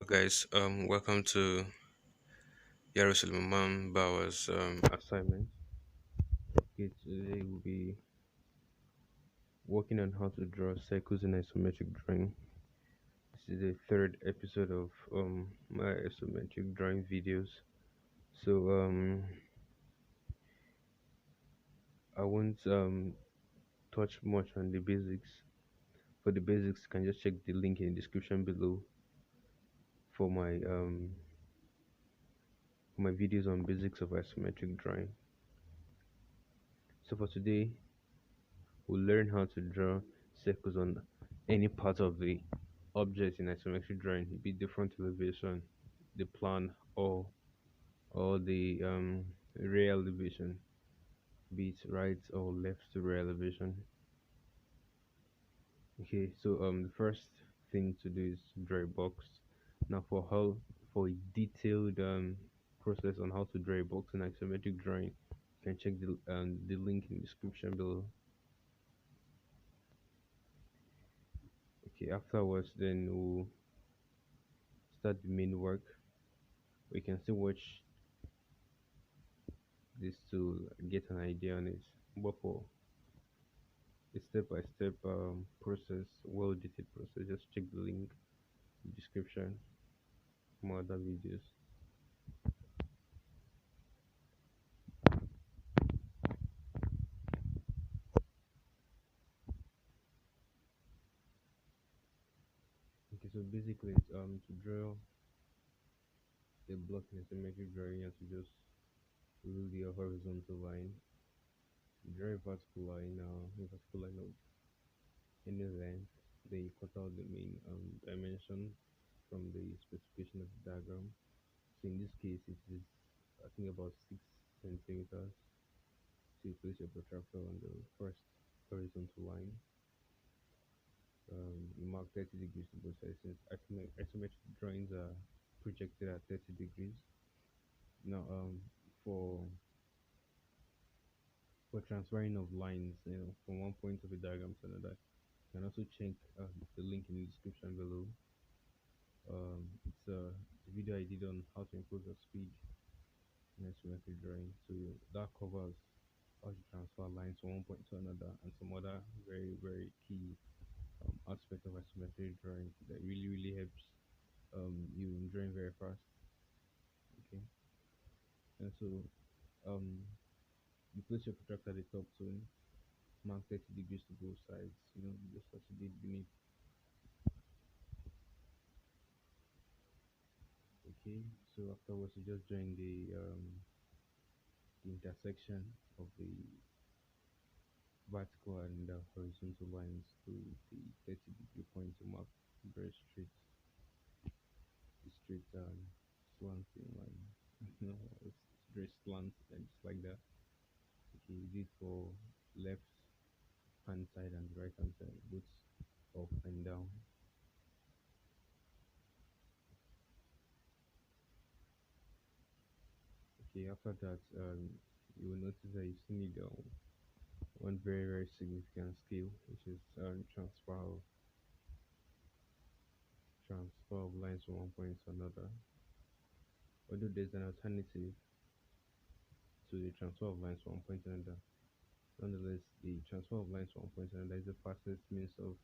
Guys, welcome to Yarusulman Bauer's assignment. Okay, today we'll be working on how to draw circles in isometric drawing. This is the third episode of my isometric drawing videos. So I won't touch much on the basics. For the basics, you can just check the link in the description below for my videos on basics of isometric drawing. So for today, we'll learn how to draw circles on any part of the object in isometric drawing, be it the front elevation, the plan, or the rear elevation, be it right or left to rear elevation. Okay, so the first thing to do is to draw a box. Now for a detailed process on how to draw a box in isometric drawing, you can check the link in the description below. Okay, afterwards then we'll start the main work. We can still watch this to get an idea on it. But for a step-by-step process, well-detailed process, just check the link in the description for more other videos. Okay, so basically, it's, to draw a block in a symmetric drawing, you have to just rule the horizontal line, draw a vertical line of any length. Then you cut out the main dimension from the specification of the diagram. So in this case, it is I think about 6 centimeters. So you place your protractor on the first horizontal line. You mark 30 degrees to both sides since isometric drawings are projected at 30 degrees. Now, for transferring of lines, from one point of a diagram to another, you can also check the link in the description below. It's a video I did on how to improve your speed in isometric drawing. So that covers how to transfer lines from one point to another and some other very key aspect of isometric drawing that really helps you in drawing very fast. Okay, and so um, you place your protractor at the top zone, mark 30 degrees to both sides. Just as you did beneath. Okay, so afterwards you just join the intersection of the vertical and the horizontal lines to the 30-degree point to mark very straight slanting line. It's very slant and just like that. Okay, you did for left hand side and right hand side, both up and down. Okay, after that, you will notice that you still need one very significant skill, which is transfer of lines from one point to another. Although there's an alternative to the transfer of lines from one point to another, nonetheless, the transfer of lines from one point to another is the fastest means of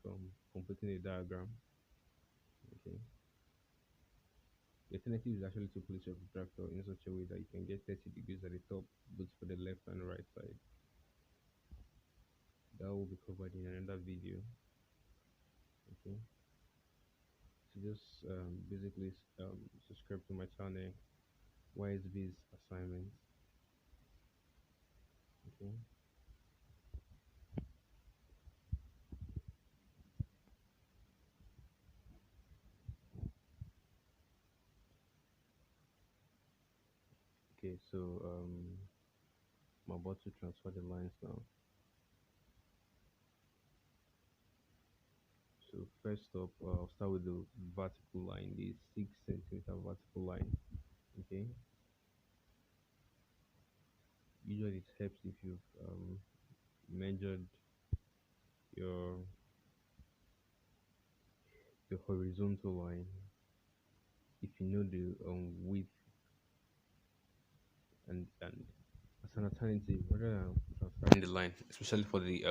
completing a diagram. Okay. The alternative is actually to place your protractor in such a way that you can get 30 degrees at the top, both for the left and right side. That will be covered in another video. Okay. So just basically subscribe to my channel, YSB's assignments. Okay. Okay. So I'm about to transfer the lines now. So first up, I'll start with the vertical line, the 6 centimeter vertical line. Okay. Usually it helps if you've measured your horizontal line if you know the width and as an alternative, rather than transferring the line, especially for the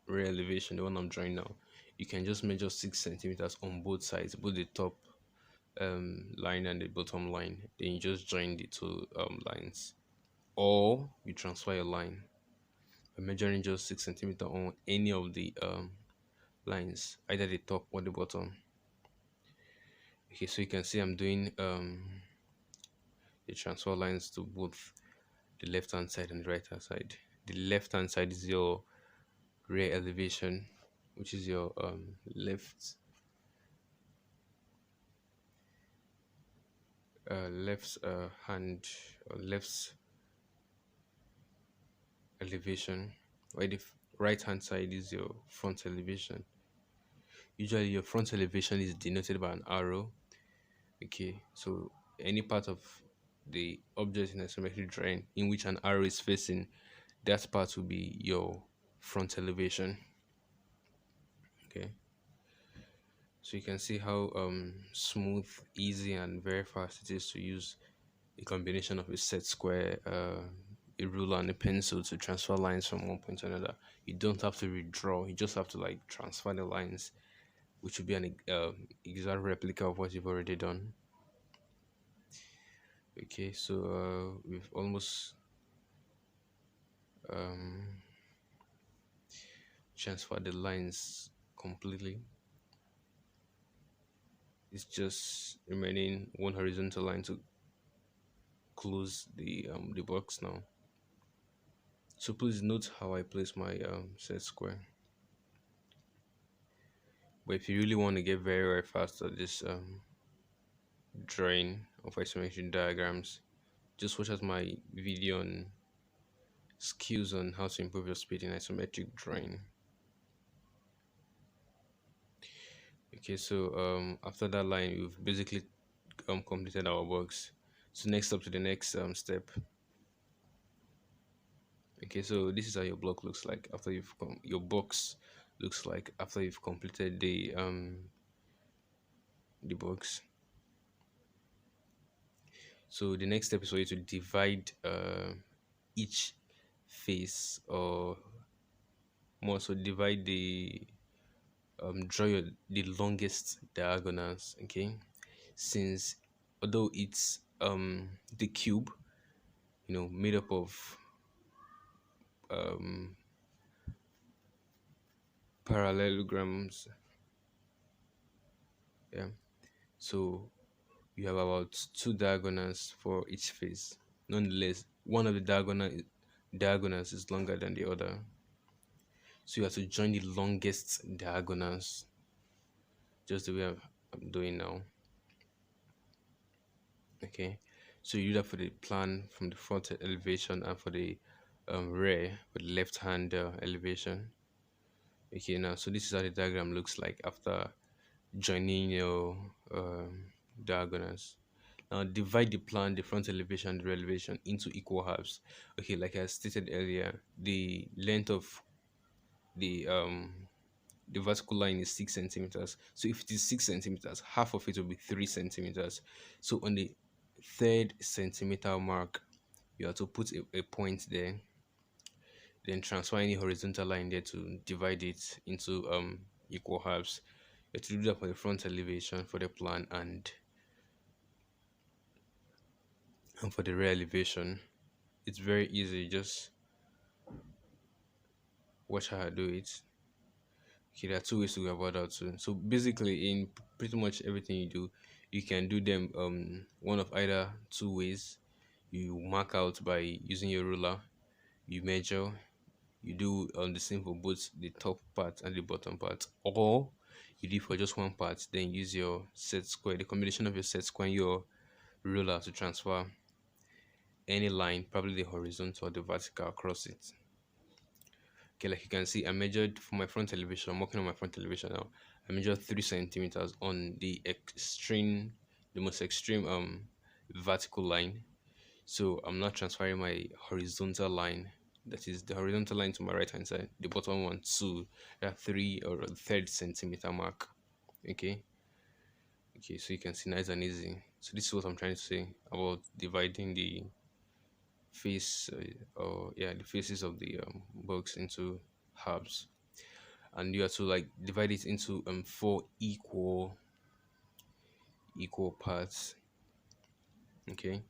rear elevation, the one I'm drawing now, you can just measure 6 centimeters on both sides, both the top line and the bottom line. Then you just join the two lines, or you transfer your line by measuring just 6 centimeter on any of the lines, either the top or the bottom. Okay, so you can see I'm doing the transfer lines to both the left hand side and the right hand side. The left hand side is your rear elevation, which is your left hand or left elevation, while the right hand side is your front elevation. Usually your front elevation is denoted by an arrow. Okay, so any part of the object in isometric drawing in which an arrow is facing, that part will be your front elevation. Okay, so you can see how smooth, easy, and very fast it is to use a combination of a set square, a ruler, and a pencil to transfer lines from one point to another. You don't have to redraw, you just have to like transfer the lines, which will be an exact replica of what you've already done. Okay, so we've almost um, transferred the lines completely. It's just remaining one horizontal line to close the box now. So please note how I place my set square. But if you really want to get very fast at this drawing of isometric diagrams, just watch out my video on skills on how to improve your speed in isometric drawing. Okay, so after that line, we've basically completed our box. So next up to the next step. Okay, so this is how your block looks like after your box looks like after you've completed the box. So the next step is for you to divide each face, or more so divide the longest diagonals. Okay, since although it's the cube, made up of um parallelograms, yeah, so you have about two diagonals for each face. Nonetheless, one of the diagonals is longer than the other, so you have to join the longest diagonals, just the way I'm doing now. Okay, so you do that for the plan from the front elevation and for the rear with the left hand elevation. Okay, now so this is how the diagram looks like after joining your diagonals. Now divide the plan, the front elevation and the rear elevation into equal halves. Okay, like I stated earlier, the length of the vertical line is 6 centimeters. So if it is 6 centimeters, half of it will be 3 centimeters. So on the third centimeter mark, you have to put a point there, then transfer any horizontal line there to divide it into equal halves. You have to do that for the front elevation, for the plan, and for the rear elevation. It's very easy, just watch how I do it. Okay, there are two ways to go about that too. So basically, in pretty much everything you do, you can do them one of either two ways. You mark out by using your ruler, you measure, you do the same for both the top part and the bottom part, or you do for just one part, then use your set square, the combination of your set square and your ruler to transfer any line, probably the horizontal or the vertical, across it. Okay, like you can see, I measured for my front elevation. I'm working on my front elevation now. I measured 3 centimeters on the most extreme vertical line. So I'm not transferring my horizontal line. That is the horizontal line to my right hand side. The bottom one to that 3 or third centimeter mark. Okay. Okay, so you can see nice and easy. So this is what I'm trying to say about dividing the face, or yeah, the faces of the box into halves, and you have to like divide it into four equal parts. Okay,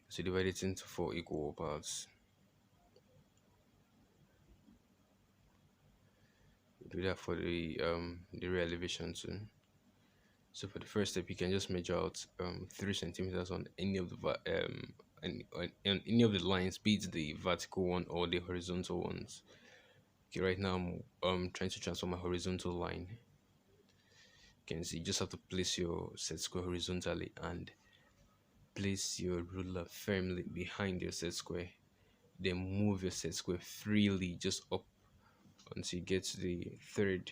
so divide it into four equal parts. Do that for the rear elevation too. So for the first step, you can just measure out 3 centimeters on any of the on any of the lines, be it the vertical one or the horizontal ones. Okay, right now I'm trying to transform my horizontal line. You can see you just have to place your set square horizontally and place your ruler firmly behind your set square. Then move your set square freely just up until you get to the 3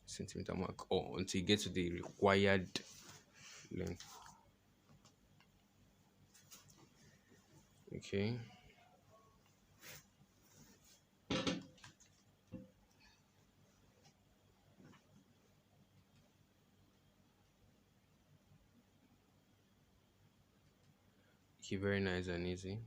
centimeter mark, or until you get to the required length. Okay. Okay, very nice and easy.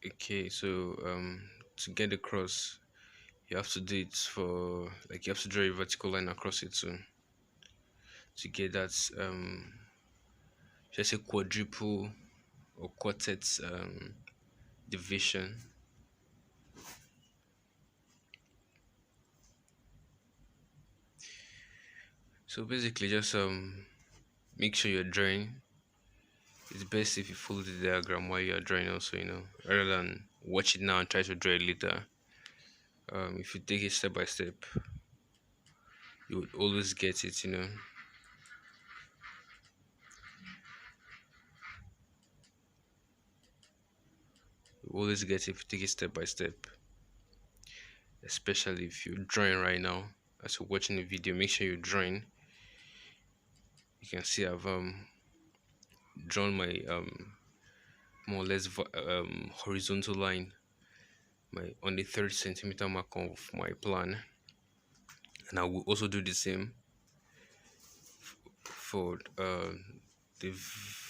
Okay, so to get across, you have to do it for like you have to draw a vertical line across it to get that just a quadruple or quartet division. So basically, just make sure you're drawing. It's best if you follow the diagram while you're drawing, also, rather than watch it now and try to draw it later. If you take it step by step, you would always get it. You always get it if you take it step by step, especially if you're drawing right now. As you're watching the video, make sure you're drawing. You can see I've drawn my more or less horizontal line my on the 3 centimeter mark of my plan, and I will also do the same for the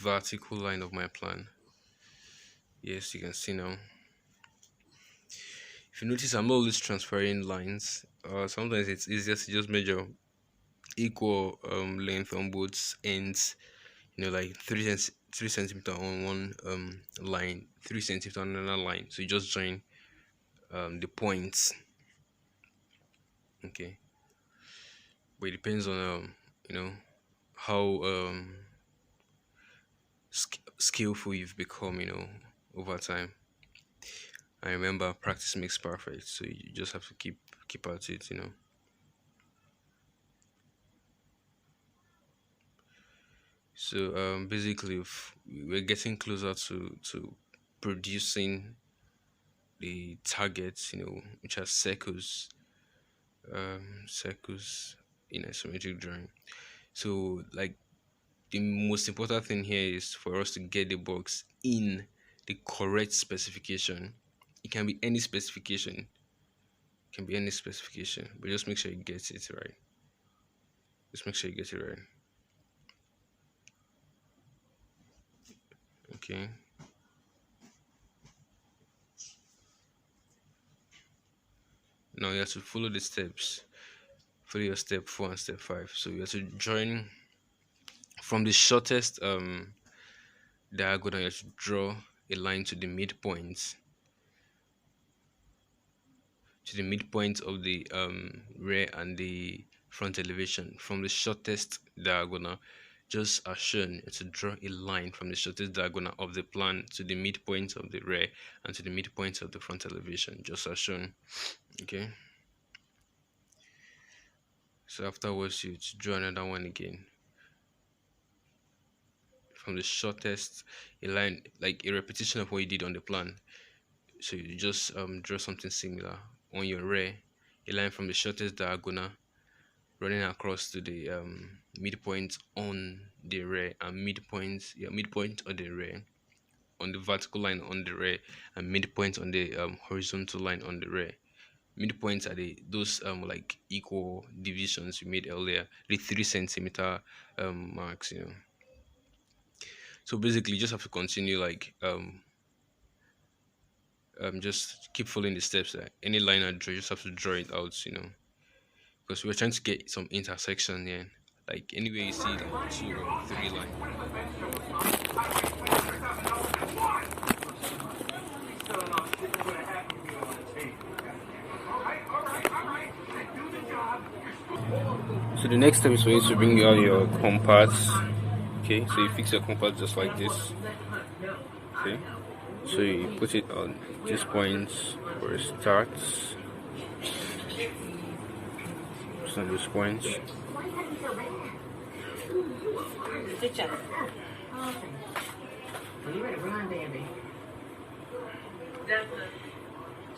vertical line of my plan. Yes, you can see now. If you notice, I'm not always transferring lines. Sometimes it's easier to just measure equal length on both ends. Like 3 centimeter on one line, 3 centimeter on another line. So you just join the points. Okay, but it depends on how skillful you've become, over time. I remember practice makes perfect, so you just have to keep at it. So basically, we're getting closer to producing the targets, which are circles in isometric drawing. So like the most important thing here is for us to get the box in the correct specification. It can be any specification. It can be any specification, but just make sure you get it right. Just make sure you get it right. Okay. Now you have to follow the steps. Follow your step 4 and step 5. So you have to join from the shortest diagonal. You have to draw a line to the midpoint of the rear and the front elevation. From the shortest diagonal, just as shown, to draw a line from the shortest diagonal of the plan to the midpoint of the rear and to the midpoint of the front elevation, just as shown. Okay, so afterwards you draw another one again from the shortest, a line like a repetition of what you did on the plan. So you just draw something similar on your rear. a line from the shortest diagonal running across to the midpoint on the ray, and midpoint on the ray, on the vertical line on the ray, and midpoint on the horizontal line on the ray. Midpoints are the those like equal divisions we made earlier, the 3 centimeter marks, you know. So basically you just have to continue like just keep following the steps. Any line I draw, you just have to draw it out, you know, because we're trying to get some intersection here. Like anywhere you see like two or three lines. So the next step is for you to bring out your compass. Okay, so you fix your compass just like this. Okay, so you put it on this point where it starts. Just on this point. That's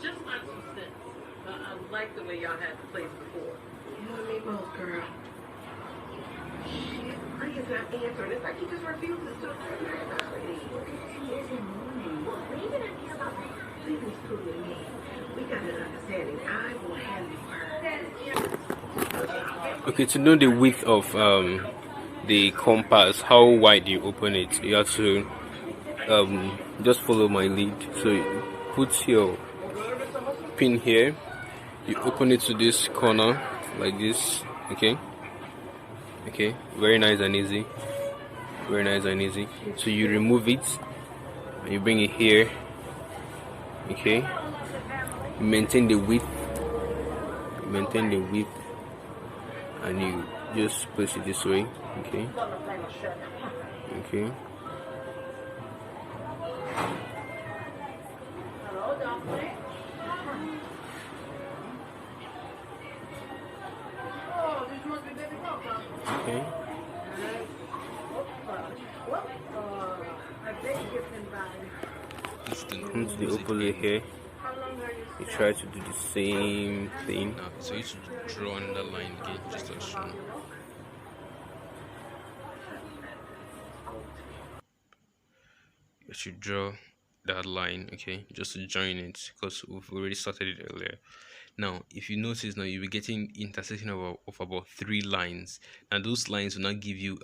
just my 2 cents. I like the way y'all had the place before. You know what I mean, most girl. Please not answering. It's like he just refuses to accept her already. He isn't moving. What are you gonna do about that? Please cool with me. We got an understanding. I will handle her. Okay, to know the width of the compass, how wide you open it, you have to just follow my lead. So you put your pin here, you open it to this corner like this. Okay, very nice and easy, very nice and easy. So you remove it and you bring it here. Okay, you maintain the width, and you just place it this way. Okay. Okay. Okay. Come to the opposite here. You try to do the same thing. Now, so you should draw another line again, just to show. You should draw that line, okay, just to join it, because we've already started it earlier. Now, if you notice, now you'll be getting intersection of about 3 lines. Now, those lines will not give you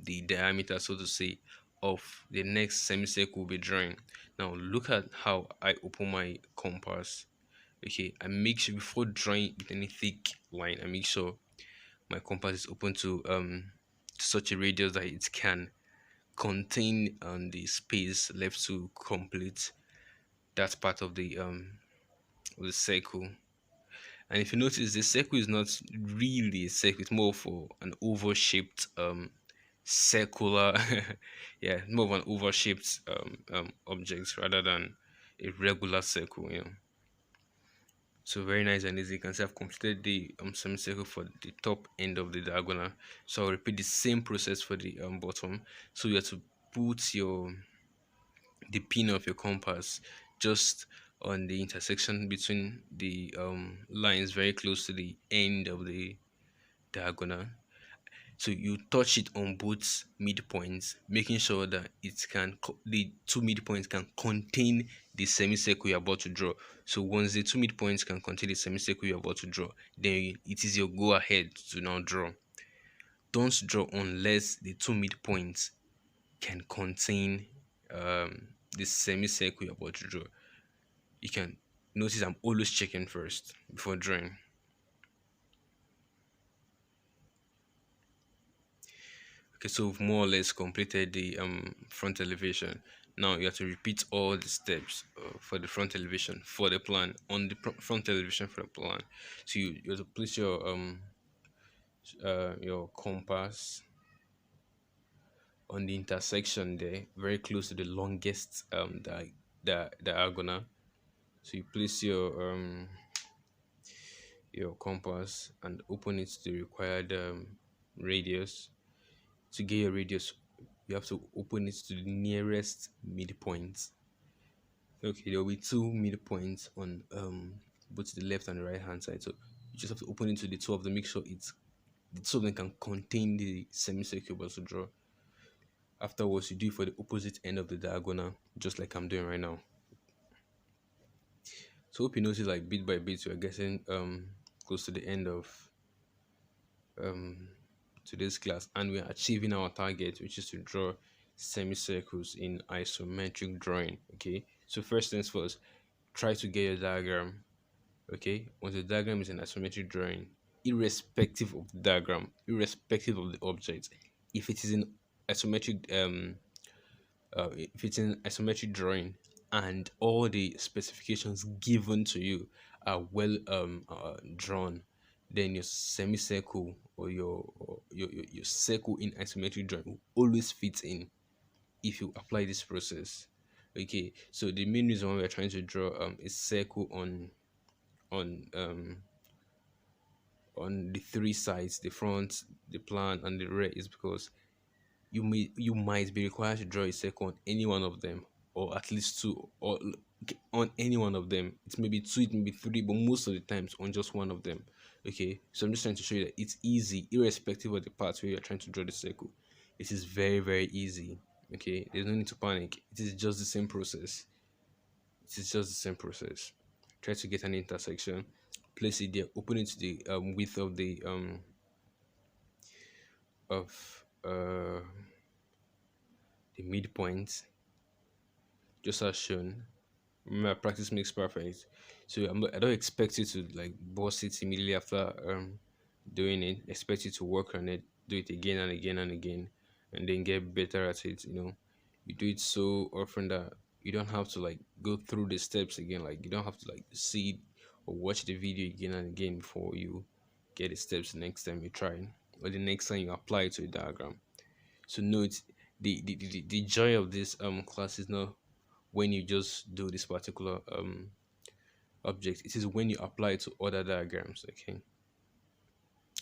the diameter, so to say, of the next semicircle we'll be drawing. Now, look at how I open my compass. Okay, I make sure before drawing with any thick line, I make sure my compass is open to such a radius that it can contain the space left to complete that part of the circle. And if you notice, the circle is not really a circle; it's more for an oval shaped circular, yeah, more of an oval shaped object rather than a regular circle. You know. So very nice and easy. You can see I've completed the semicircle for the top end of the diagonal. So I'll repeat the same process for the bottom. So you have to put the pin of your compass just on the intersection between the lines very close to the end of the diagonal. So you touch it on both midpoints, making sure that the two midpoints can contain the semicircle you're about to draw. So once the two midpoints can contain the semicircle you're about to draw, then it is your go ahead to now draw. Don't draw unless the two midpoints can contain the semicircle you're about to draw. You can notice I'm always checking first before drawing. Okay, so we've more or less completed the front elevation. Now you have to repeat all the steps for the front elevation for the plan on the front elevation for the plan. So you have to place your compass on the intersection there, very close to the longest diagonal. So you place your compass and open it to the required radius. To get your radius, you have to open it to the nearest midpoint. Okay, there will be two midpoints on both the left and the right hand side. So You just have to open into the two of them, make sure it's the two of them can contain the semicircle you want to draw. Afterwards, you do it for the opposite end of the diagonal, just like I'm doing right now. So hope you notice, like bit by bit, we are getting close to the end of um today's class, and we are achieving our target, which is to draw semicircles in isometric drawing. Okay, so first things first, try to get your diagram. Okay, once the diagram is in isometric drawing, irrespective of the diagram, irrespective of the object, if it is in isometric if it's in isometric drawing and all the specifications given to you are well drawn, then your semicircle or your circle in isometric drawing will always fit in if you apply this process. Okay, so the main reason why we're trying to draw a circle on um on the three sides, the front, the plan, and the rear, is because you might be required to draw a circle on any one of them, or at least two, or on any one of them. It may be two, it may be three, but most of the times on just one of them. Okay, so I'm just trying to show you that it's easy, irrespective of the parts where you're trying to draw the circle. It is very, very easy. Okay, there's no need to panic. It is just the same process. It is just the same process. Try to get an intersection, place it there, open it to the width of of uh the midpoint, just as shown. Remember, practice makes perfect. So I don't expect you to like boss it immediately after doing it. Expect you to work on it, do it again and again and again, and then get better at it. You do it so often that you don't have to like go through the steps again. Like you don't have to like see it or watch the video again and again before you get the steps the next time you try, or the next time you apply it to a diagram. So note, the joy of this class is not when you just do this particular object. It is when you apply it to other diagrams. Okay,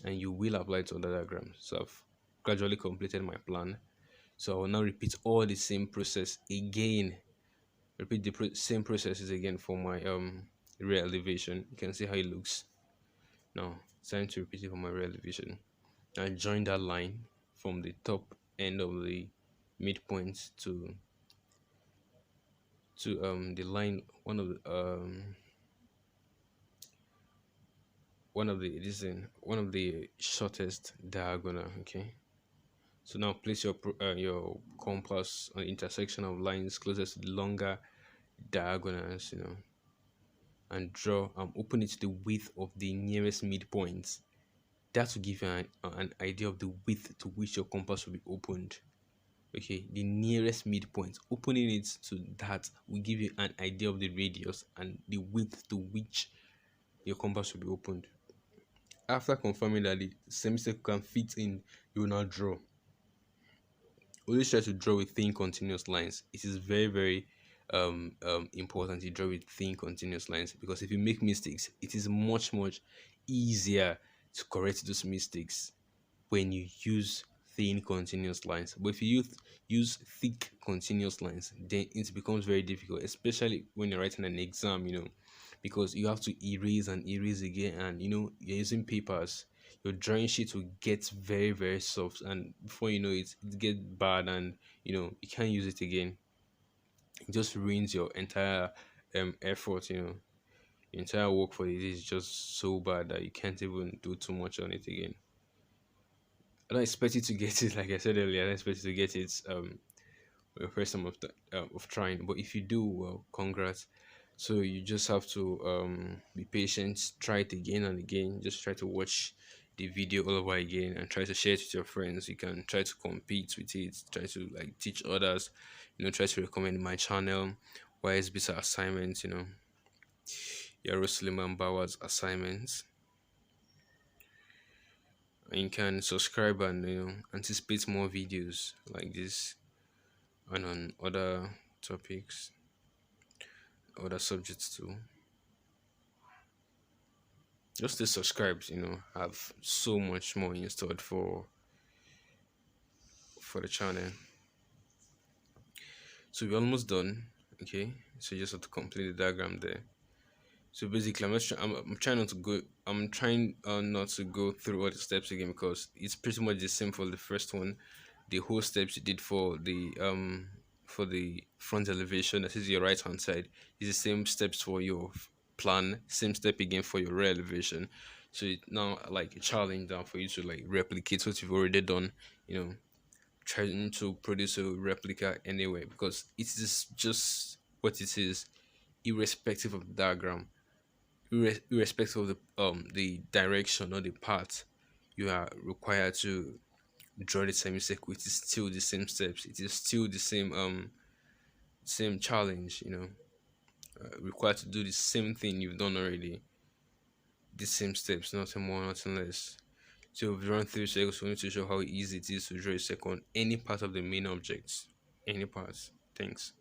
and you will apply it to other diagrams. So I've gradually completed my plan, so I will now repeat all the same process again. Repeat the same processes again for my rear elevation. You can see how it looks. Now it's time to repeat it for my rear elevation. Now join that line from the top end of the midpoint to the line, one of the shortest diagonal. Okay, so now place your compass on the intersection of lines closest to the longer diagonals, and draw open it to the width of the nearest midpoint. That will give you an idea of the width to which your compass will be opened. Okay, the nearest midpoint, opening it to that will give you an idea of the radius and the width to which your compass will be opened. After confirming that the semicircle can fit in, you will now draw. Always try to draw with thin continuous lines. It is very, very important to draw with thin continuous lines, because if you make mistakes, it is much easier to correct those mistakes when you use thin continuous lines. But if you use thick continuous lines, then it becomes very difficult, especially when you're writing an exam, because you have to erase and erase again, and you're using papers. Your drawing sheet will get very, very soft, and before you know it, it gets bad, and you can't use it again. It just ruins your entire effort. Your entire work for the day is just so bad that you can't even do too much on it again. I don't expect you to get it, like I said earlier. I don't expect you to get it your first time of trying. But if you do, well, congrats. So you just have to be patient, try it again and again. Just try to watch the video all over again and try to share it with your friends. You can try to compete with it, try to like teach others, try to recommend my channel, YS Bisa Assignments, Yaro Suleiman Bauer's assignments. And you can subscribe and anticipate more videos like this and on other topics, other subjects too. Just stay subscribed, have so much more installed for the channel. So we're almost done. Okay, so you just have to complete the diagram there. So basically, I'm trying not to go. I'm trying not to go through all the steps again because it's pretty much the same for the first one. The whole steps you did for the front elevation, that is your right hand side, is the same steps for your plan. Same step again for your rear elevation. So it now like a challenge down for you to like replicate what you've already done. You know, trying to produce a replica anyway because it is just what it is, irrespective of the diagram, irrespective of the direction or the path you are required to draw the semicircle. It is still the same steps. It is still the same challenge. Required to do the same thing you've done already. The same steps, nothing more, nothing less. So we've run through circles. We need to show how easy it is to draw a second any part of the main object, any part. Thanks.